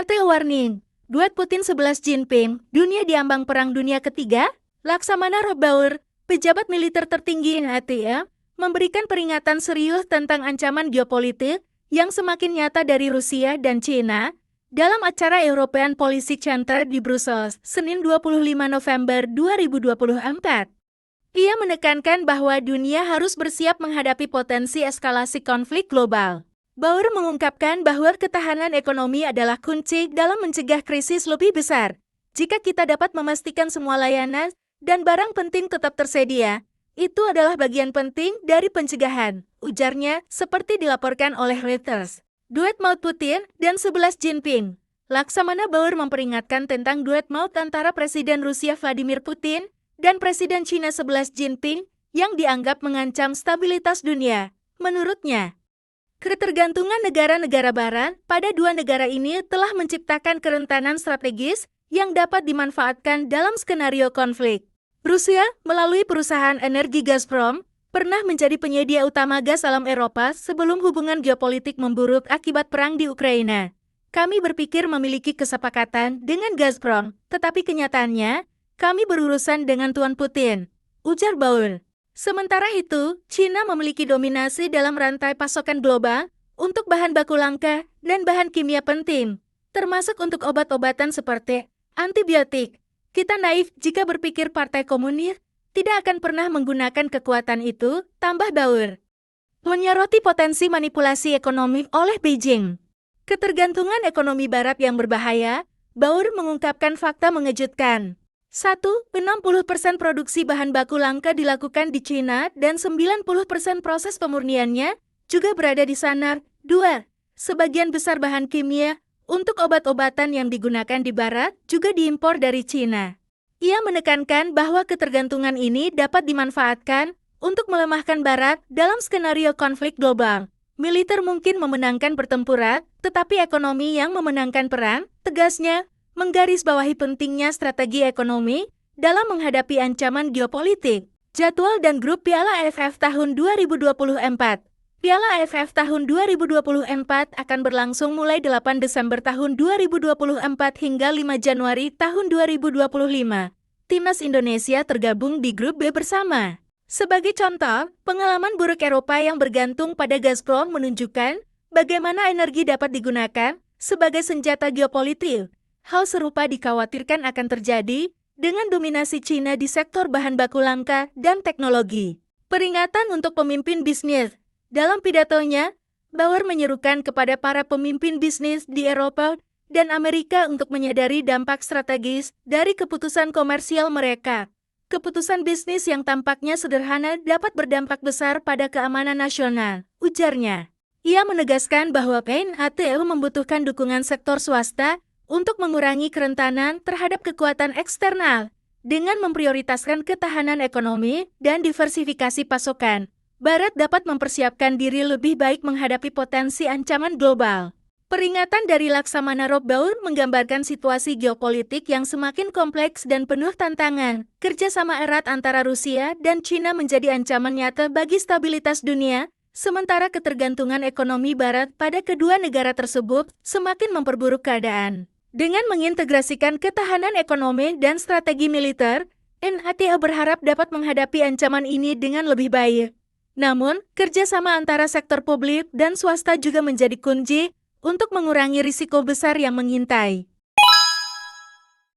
NHT Warning, duet Putin 11 Jinping, dunia diambang Perang Dunia Ketiga? Laksamana Rohbaur, pejabat militer tertinggi NHT, memberikan peringatan serius tentang ancaman geopolitik yang semakin nyata dari Rusia dan China dalam acara European Policy Center di Brussels, Senin 25 November 2024. Ia menekankan bahwa dunia harus bersiap menghadapi potensi eskalasi konflik global. Baur mengungkapkan bahwa ketahanan ekonomi adalah kunci dalam mencegah krisis lebih besar. Jika kita dapat memastikan semua layanan dan barang penting tetap tersedia, itu adalah bagian penting dari pencegahan, ujarnya, seperti dilaporkan oleh Reuters. Duet maut Putin dan 11 Jinping. Laksamana Baur memperingatkan tentang duet maut antara Presiden Rusia Vladimir Putin dan Presiden China 11 Jinping yang dianggap mengancam stabilitas dunia. Menurutnya, ketergantungan negara-negara barat pada dua negara ini telah menciptakan kerentanan strategis yang dapat dimanfaatkan dalam skenario konflik. Rusia, melalui perusahaan energi Gazprom, pernah menjadi penyedia utama gas alam Eropa sebelum hubungan geopolitik memburuk akibat perang di Ukraina. Kami berpikir memiliki kesepakatan dengan Gazprom, tetapi kenyataannya, kami berurusan dengan Tuan Putin, ujar Baur. Sementara itu, China memiliki dominasi dalam rantai pasokan global untuk bahan baku langka dan bahan kimia penting, termasuk untuk obat-obatan seperti antibiotik. Kita naif jika berpikir Partai Komunis tidak akan pernah menggunakan kekuatan itu, tambah Baur. Menyoroti potensi manipulasi ekonomi oleh Beijing. Ketergantungan ekonomi barat yang berbahaya, Baur mengungkapkan fakta mengejutkan. 1. 60% produksi bahan baku langka dilakukan di China dan 90% proses pemurniannya juga berada di sana. 2. Sebagian besar bahan kimia untuk obat-obatan yang digunakan di barat juga diimpor dari China. Ia menekankan bahwa ketergantungan ini dapat dimanfaatkan untuk melemahkan barat dalam skenario konflik global. Militer mungkin memenangkan pertempuran, tetapi ekonomi yang memenangkan perang, tegasnya, menggarisbawahi pentingnya strategi ekonomi dalam menghadapi ancaman geopolitik. Jadwal dan grup Piala AFF tahun 2024. Piala AFF tahun 2024 akan berlangsung mulai 8 Desember tahun 2024 hingga 5 Januari tahun 2025. Timnas Indonesia tergabung di grup B bersama. Sebagai contoh, pengalaman buruk Eropa yang bergantung pada Gazprom menunjukkan bagaimana energi dapat digunakan sebagai senjata geopolitik. Hal serupa dikhawatirkan akan terjadi dengan dominasi China di sektor bahan baku langka dan teknologi. Peringatan untuk pemimpin bisnis. Dalam pidatonya, Baur menyerukan kepada para pemimpin bisnis di Eropa dan Amerika untuk menyadari dampak strategis dari keputusan komersial mereka. Keputusan bisnis yang tampaknya sederhana dapat berdampak besar pada keamanan nasional, ujarnya. Ia menegaskan bahwa NHT membutuhkan dukungan sektor swasta untuk mengurangi kerentanan terhadap kekuatan eksternal. Dengan memprioritaskan ketahanan ekonomi dan diversifikasi pasokan, Barat dapat mempersiapkan diri lebih baik menghadapi potensi ancaman global. Peringatan dari Laksamana Rohbaur menggambarkan situasi geopolitik yang semakin kompleks dan penuh tantangan. Kerjasama erat antara Rusia dan China menjadi ancaman nyata bagi stabilitas dunia, sementara ketergantungan ekonomi Barat pada kedua negara tersebut semakin memperburuk keadaan. Dengan mengintegrasikan ketahanan ekonomi dan strategi militer, NHT berharap dapat menghadapi ancaman ini dengan lebih baik. Namun, kerjasama antara sektor publik dan swasta juga menjadi kunci untuk mengurangi risiko besar yang mengintai.